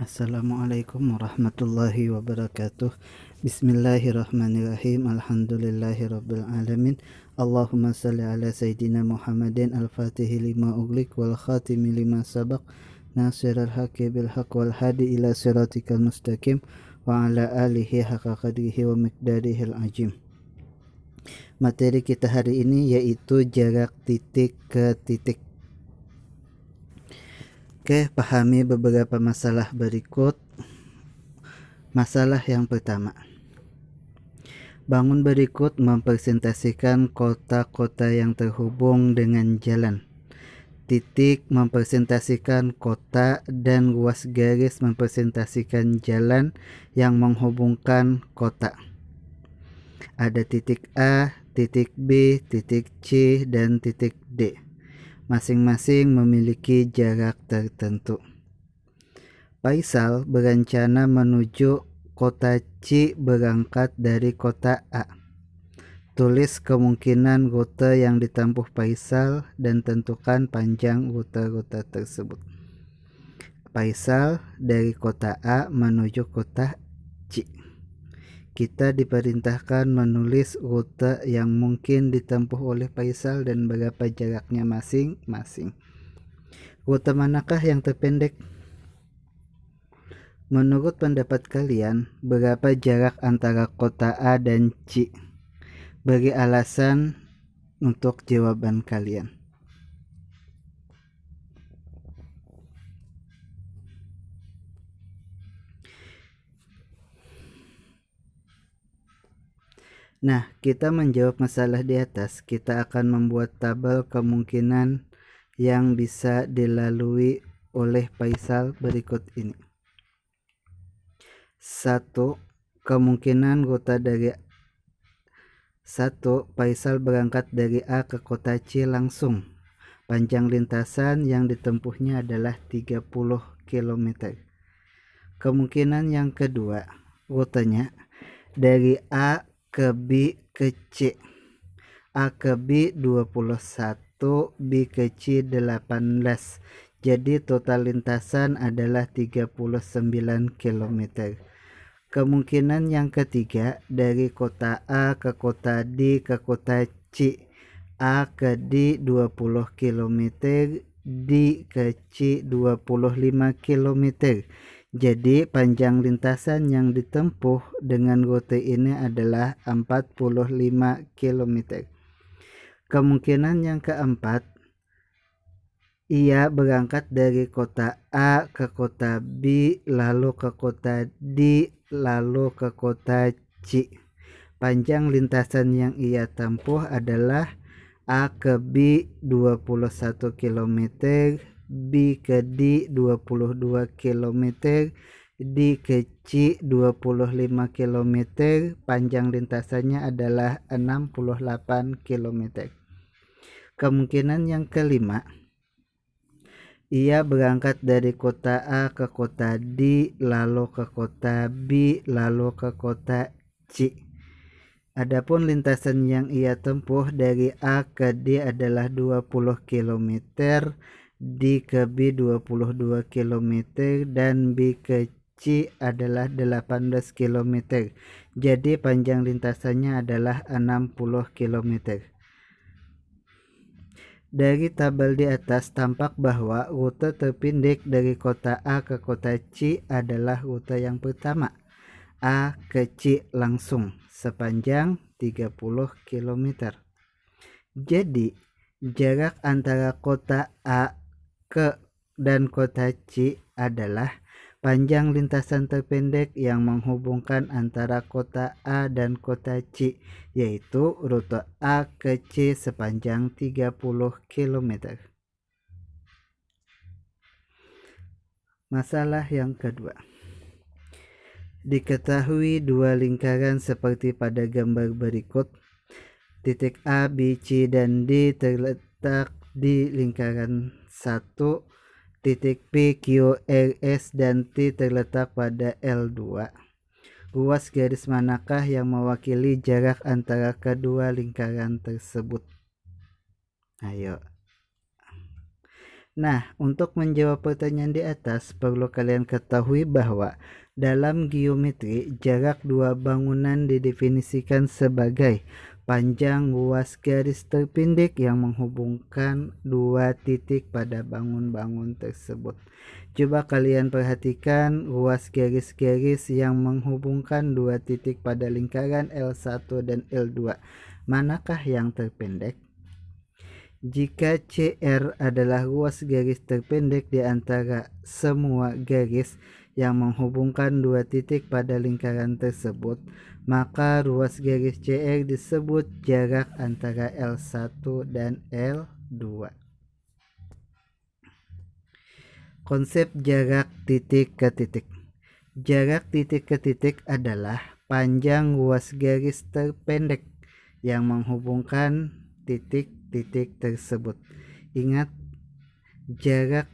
Assalamualaikum warahmatullahi wabarakatuh. Bismillahirrahmanirrahim. Alhamdulillahirabbil alamin. Allahumma shalli ala sayyidina Muhammadin al-fatihi lima ughliq wal khatimi lima sabaq nasirul haqqi bil haqq wal hadi ila siratikal mustaqim wa ala alihi haqqa qadrihi wa miqdarihil azim. Materi kita hari ini yaitu jarak titik ke titik. Oke, pahami beberapa masalah berikut. Masalah yang pertama, bangun berikut mempresentasikan kota-kota yang terhubung dengan jalan. Titik mempresentasikan kota dan ruas garis mempresentasikan jalan yang menghubungkan kota. Ada titik A, titik B, titik C, dan titik D. Masing-masing memiliki jarak tertentu. Faisal berencana menuju kota C berangkat dari kota A. Tulis kemungkinan rute yang ditempuh Faisal dan tentukan panjang rute-rute tersebut. Faisal dari kota A menuju kota C. Kita diperintahkan menulis rute yang mungkin ditempuh oleh Faisal dan berapa jaraknya masing-masing. Rute manakah yang terpendek? Menurut pendapat kalian, berapa jarak antara kota A dan C? Beri alasan untuk jawaban kalian. Nah, kita menjawab masalah di atas. Kita akan membuat tabel kemungkinan yang bisa dilalui oleh Faisal berikut ini. 1. Kemungkinan rute dari 1. Faisal berangkat dari A ke kota C langsung. Panjang lintasan yang ditempuhnya adalah 30 km. Kemungkinan yang kedua, rutenya dari A ke B ke C. A ke B 21, B ke C 18. Jadi total lintasan adalah 39 km. Kemungkinan yang ketiga, dari kota A ke kota D ke kota C. A ke D 20 km, D ke C 25 km. Jadi panjang lintasan yang ditempuh dengan rute ini adalah 45 km. Kemungkinan yang keempat, ia berangkat dari kota A ke kota B, lalu ke kota D, lalu ke kota C. Panjang lintasan yang ia tempuh adalah A ke B 21 km, B ke D 22 km, D ke C 25 km. Panjang lintasannya adalah 68 km. Kemungkinan yang kelima, ia berangkat dari kota A ke kota D, lalu ke kota B, lalu ke kota C. Adapun lintasan yang ia tempuh dari A ke D adalah 20 km, D ke B 22 km, dan B ke C adalah 18 km. Jadi panjang lintasannya adalah 60 km. Dari tabel di atas tampak bahwa rute terpendek dari kota A ke kota C adalah rute yang pertama, A ke C langsung, sepanjang 30 km. Jadi jarak antara kota A ke dan kota C adalah panjang lintasan terpendek yang menghubungkan antara kota A dan kota C, yaitu rute A ke C sepanjang 30 km. Masalah yang kedua. Diketahui dua lingkaran seperti pada gambar berikut. Titik A, B, C, dan D terletak di lingkaran 1. Titik P, Q, R, S, dan T terletak pada L2. Ruas garis manakah yang mewakili jarak antara kedua lingkaran tersebut? Ayo. Nah, untuk menjawab pertanyaan di atas, perlu kalian ketahui bahwa dalam geometri, jarak dua bangunan didefinisikan sebagai panjang luas garis terpendek yang menghubungkan dua titik pada bangun-bangun tersebut. Coba kalian perhatikan luas garis-garis yang menghubungkan dua titik pada lingkaran L1 dan L2. Manakah yang terpendek? Jika CR adalah luas garis terpendek di antara semua garis yang menghubungkan dua titik pada lingkaran tersebut, maka ruas garis CR disebut jarak antara L1 dan L2. Konsep jarak titik ke titik. Jarak titik ke titik adalah panjang luas garis terpendek yang menghubungkan titik-titik tersebut. Ingat, jarak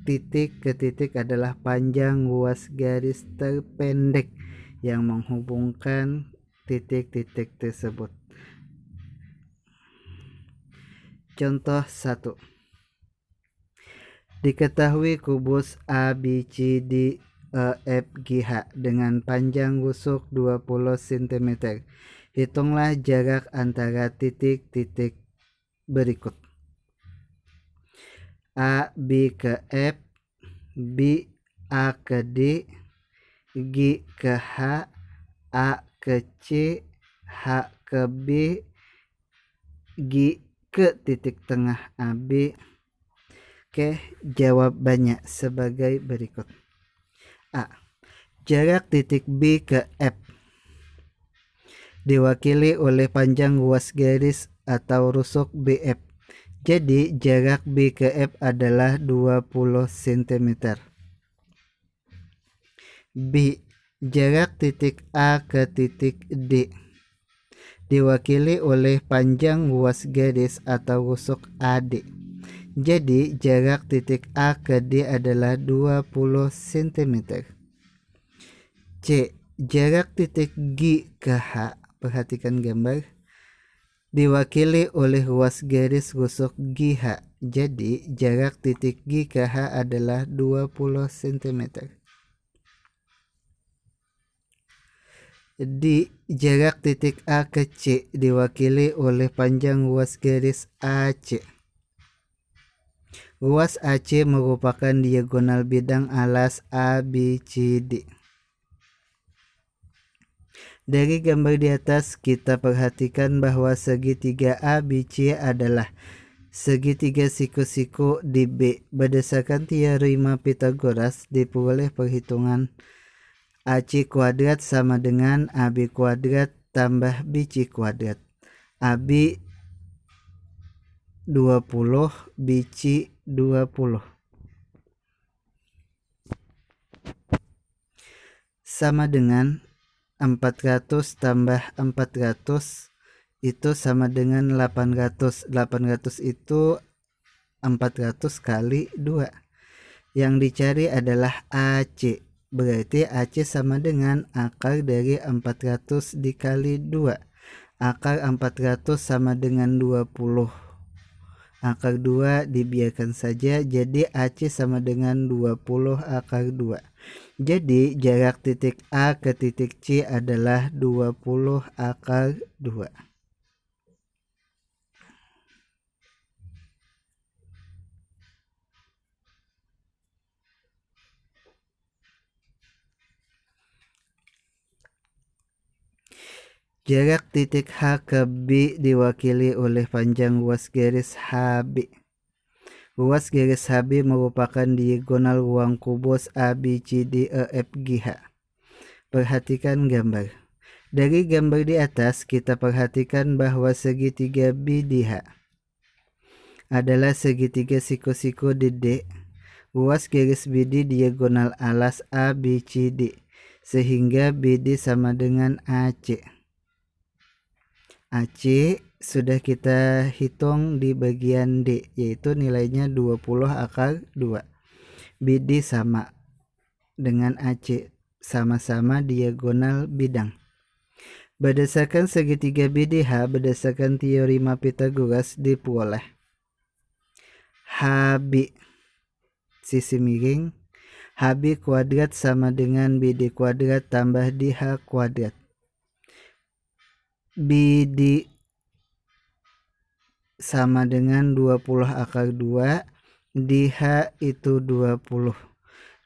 titik ke titik adalah panjang luas garis terpendek yang menghubungkan titik-titik tersebut. Contoh 1. Diketahui kubus ABCD EFGH dengan panjang rusuk 20 cm. Hitunglah jarak antara titik-titik berikut. A B ke F, B A ke D, G ke H, A ke C, H ke B, G ke titik tengah AB. Oke, jawabannya sebagai berikut. A. Jarak titik B ke F diwakili oleh panjang luas garis atau rusuk BF. Jadi jarak B ke F adalah 20 cm. B. Jarak titik A ke titik D diwakili oleh panjang luas garis atau rusuk AD. Jadi jarak titik A ke D adalah 20 cm. C. Jarak titik G ke H, perhatikan gambar, diwakili oleh luas garis rusuk GH. Jadi jarak titik G ke H adalah 20 cm. D. Jarak titik A ke C diwakili oleh panjang luas garis AC. Luas AC merupakan diagonal bidang alas ABCD. Dari gambar di atas kita perhatikan bahwa segitiga ABC adalah segitiga siku-siku di B. Berdasarkan teorema Pythagoras diperoleh perhitungan AC kuadrat sama dengan AB kuadrat tambah BC kuadrat. AB 20, BC 20 sama dengan 400 tambah 400 itu sama dengan 800. 800 itu 400 kali 2. Yang dicari adalah AC. Berarti AC sama dengan akar dari 400 dikali 2. Akar 400 sama dengan 20. Akar 2 dibiarkan saja, jadi AC sama dengan 20 akar 2. Jadi jarak titik A ke titik C adalah 20 akar 2. Jarak titik H ke B diwakili oleh panjang luas garis HB. Luas garis HB merupakan diagonal ruang kubus ABCDEFGH. Perhatikan gambar. Dari gambar di atas kita perhatikan bahwa segitiga BDH adalah segitiga siku-siku di D. Luas garis BD diagonal alas ABCD sehingga BD sama dengan AC. AC sudah kita hitung di bagian D, yaitu nilainya 20 akar 2. BD sama dengan AC, sama-sama diagonal bidang. Berdasarkan segitiga BDH, berdasarkan teorema Pythagoras diperoleh HB sisi miring, HB kuadrat sama dengan BD kuadrat tambah DH kuadrat. BD sama dengan 20 akar 2, DH itu 20.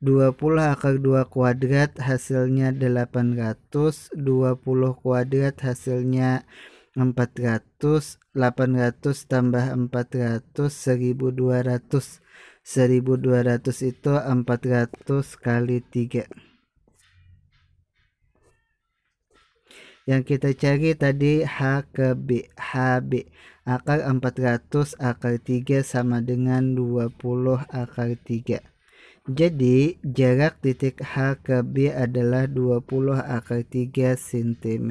20 akar 2 kuadrat hasilnya 800, 20 kuadrat hasilnya 400, 800 tambah 400 1200. 1200 itu 400 kali 3. Yang kita cari tadi H ke B. HB akar 400 akar 3 sama dengan 20 akar 3. Jadi jarak titik H ke B adalah 20 akar 3 cm.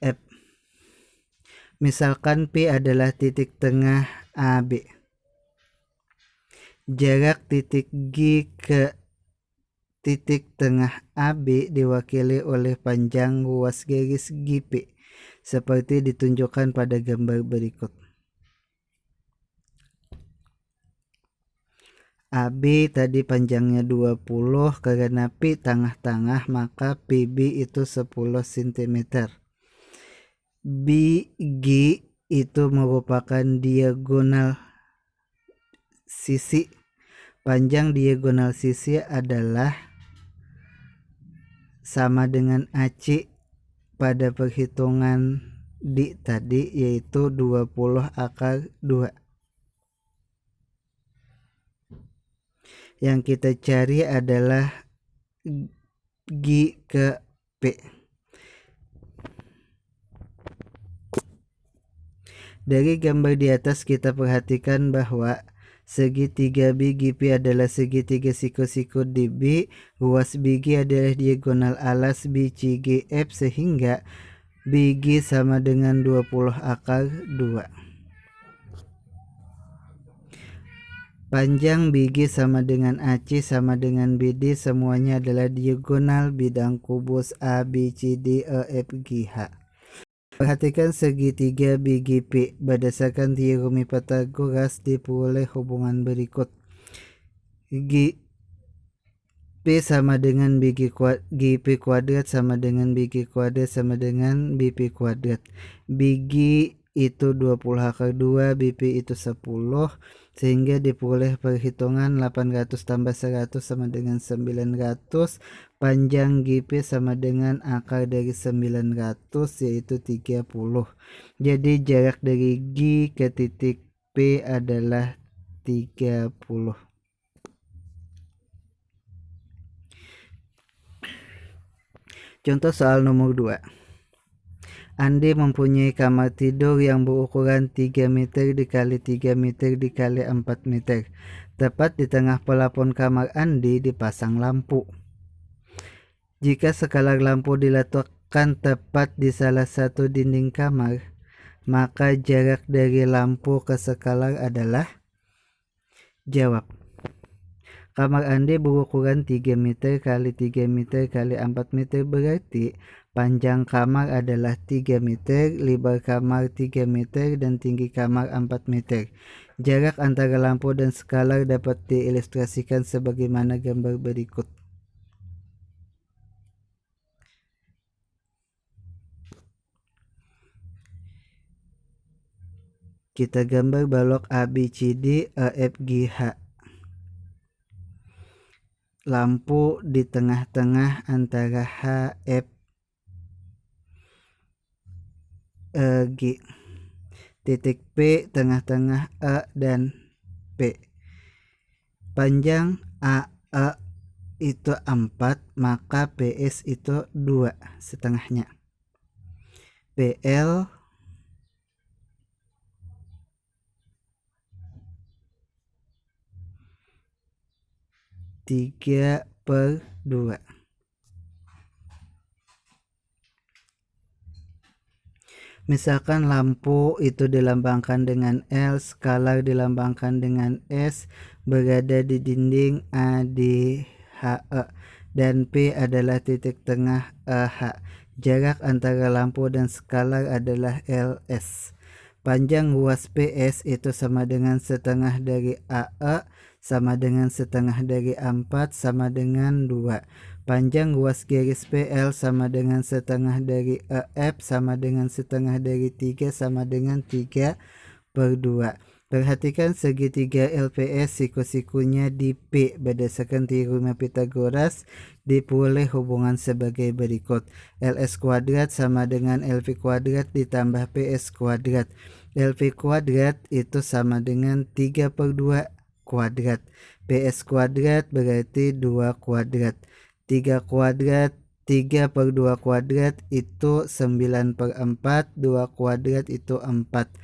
F. Misalkan P adalah titik tengah AB. Jarak titik G ke titik tengah AB diwakili oleh panjang ruas garis GP seperti ditunjukkan pada gambar berikut. AB tadi panjangnya 20, karena P tengah-tengah maka PB itu 10 cm. BG itu merupakan diagonal sisi. Panjang diagonal sisi adalah sama dengan AC pada perhitungan D tadi, yaitu 20 akar 2. Yang kita cari adalah G ke P. Dari gambar di atas kita perhatikan bahwa segitiga BGP adalah segitiga siku-siku DB, ruas BG adalah diagonal alas BCGF, sehingga BG sama dengan 20 akar 2. Panjang BG sama dengan AC sama dengan BD, semuanya adalah diagonal bidang kubus ABCDEFGH. Perhatikan segitiga BGP berdasarkan teoremi Pythagoras diperoleh hubungan berikut. GP sama dengan GP kuadrat sama dengan BG kuadrat sama dengan BP kuadrat. BG itu 20 akar 2, BP itu 10, sehingga diperoleh perhitungan 800 tambah 100 sama dengan 900. Panjang GP sama dengan akar dari 900, yaitu 30. Jadi jarak dari G ke titik P adalah 30. Contoh soal nomor 2. Andi mempunyai kamar tidur yang berukuran 3 meter dikali 3 meter dikali 4 meter. Tepat di tengah pelafon kamar Andi dipasang lampu. Jika skalar lampu diletakkan tepat di salah satu dinding kamar, maka jarak dari lampu ke skalar adalah? Jawab. Kamar Andi berukuran 3 meter kali 3 meter kali 4 meter, berarti panjang kamar adalah 3 meter, lebar kamar 3 meter, dan tinggi kamar 4 meter. Jarak antara lampu dan skalar dapat diilustrasikan sebagaimana gambar berikut. Kita gambar balok ABCD EFGH. Lampu di tengah-tengah antara H, F, E, G. Titik P tengah-tengah E dan P. Panjang AE itu 4, maka PS itu 2 setengahnya. PL 3/2. Misalkan lampu itu dilambangkan dengan L, skalar dilambangkan dengan S, berada di dinding ADHE, dan P adalah titik tengah EH. Jarak antara lampu dan skalar adalah LS. Panjang luas PS itu sama dengan setengah dari AE sama dengan setengah dari A4 sama dengan 2. Panjang luas garis PL sama dengan setengah dari EF sama dengan setengah dari 3 sama dengan 3/2. Perhatikan segitiga LPS siku-sikunya di P berdasarkan teorema Pythagoras diperoleh hubungan sebagai berikut. LS kuadrat sama dengan LP kuadrat ditambah PS kuadrat. LP kuadrat itu sama dengan 3/2 kuadrat. PS kuadrat berarti 2 kuadrat. 3 kuadrat 3/2 kuadrat itu 9/4, 2 kuadrat itu 4.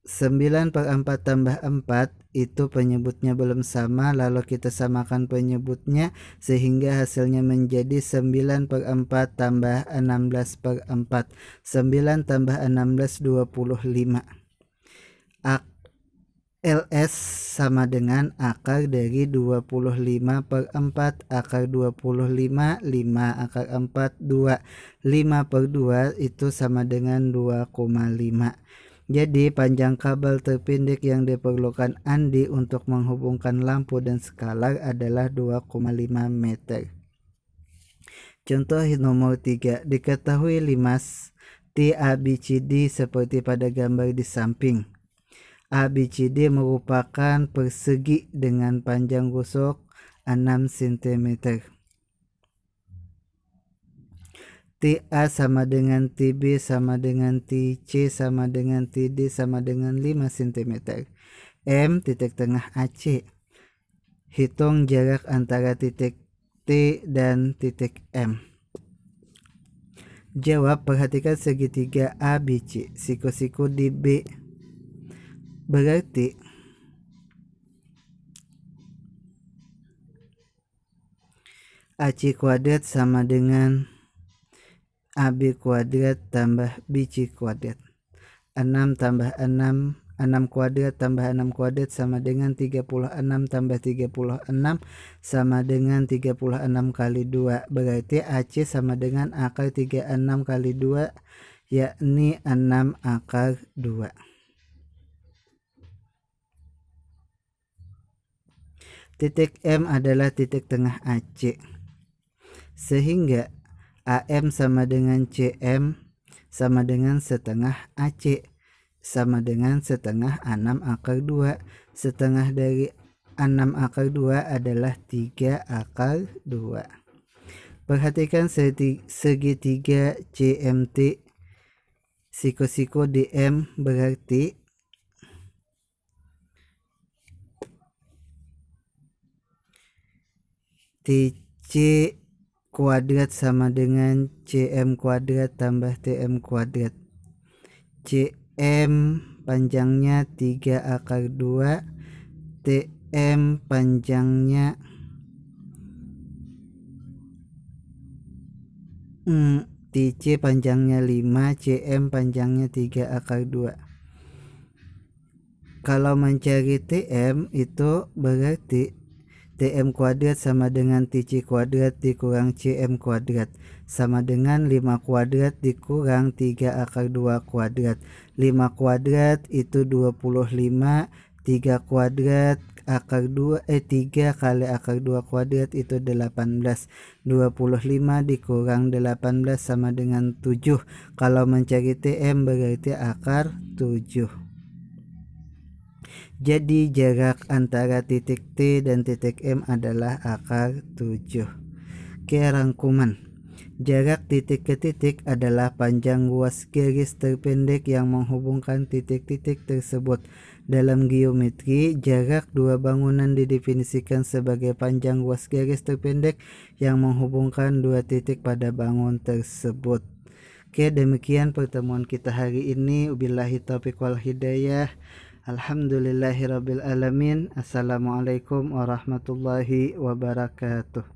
9/4 tambah 4 itu penyebutnya belum sama, lalu kita samakan penyebutnya sehingga hasilnya menjadi 9/4 tambah 16/4. 9 tambah 16 25. LS sama dengan akar dari 25/4, akar 25 5, akar 4 2. 5/2 itu sama dengan 2,5. Jadi panjang kabel terpendek yang diperlukan Andi untuk menghubungkan lampu dan skalar adalah 2,5 meter. Contoh nomor 3, diketahui limas TABCD seperti pada gambar di samping. ABCD merupakan persegi dengan panjang rusuk 6 cm. TA sama dengan TB sama dengan TC sama dengan TD sama dengan 5 cm. M titik tengah AC. Hitung jarak antara titik T dan titik M. Jawab, perhatikan segitiga ABC, siku-siku di B. Berarti AC kuadrat sama dengan AB kuadrat tambah BC kuadrat. 6 tambah 6, 6 kuadrat tambah 6 kuadrat sama dengan 36 tambah 36 sama dengan 36 kali 2. Berarti AC sama dengan akar 36 kali 2, yakni 6 akar 2. Titik M adalah titik tengah AC. Sehingga AM sama dengan CM sama dengan setengah AC sama dengan setengah 6 akar 2. Setengah dari 6 akar 2 adalah 3 akar 2. Perhatikan segitiga CMT, siku-siku di M berarti TC kuadrat sama dengan CM kuadrat tambah TM kuadrat. CM panjangnya 3 akar 2, TM panjangnya TC panjangnya 5, CM panjangnya 3 akar 2. Kalau mencari TM itu berarti TM kuadrat sama dengan TC kuadrat dikurang CM kuadrat sama dengan 5 kuadrat dikurang 3 akar 2 kuadrat. 5 kuadrat itu 25, 3 kuadrat akar 2 3 kali akar 2 kuadrat itu 18. 25 dikurang 18 sama dengan 7. Kalau mencari TM berarti akar 7. Jadi jarak antara titik T dan titik M adalah akar 7. Oke, rangkuman. Jarak titik ke titik adalah panjang luas garis terpendek yang menghubungkan titik-titik tersebut. Dalam geometri, jarak dua bangunan didefinisikan sebagai panjang luas garis terpendek yang menghubungkan dua titik pada bangun tersebut. Oke, demikian pertemuan kita hari ini. Wabillahi taufiq wal hidayah. Alhamdulillahirabbil alamin. Assalamualaikum warahmatullahi wabarakatuh.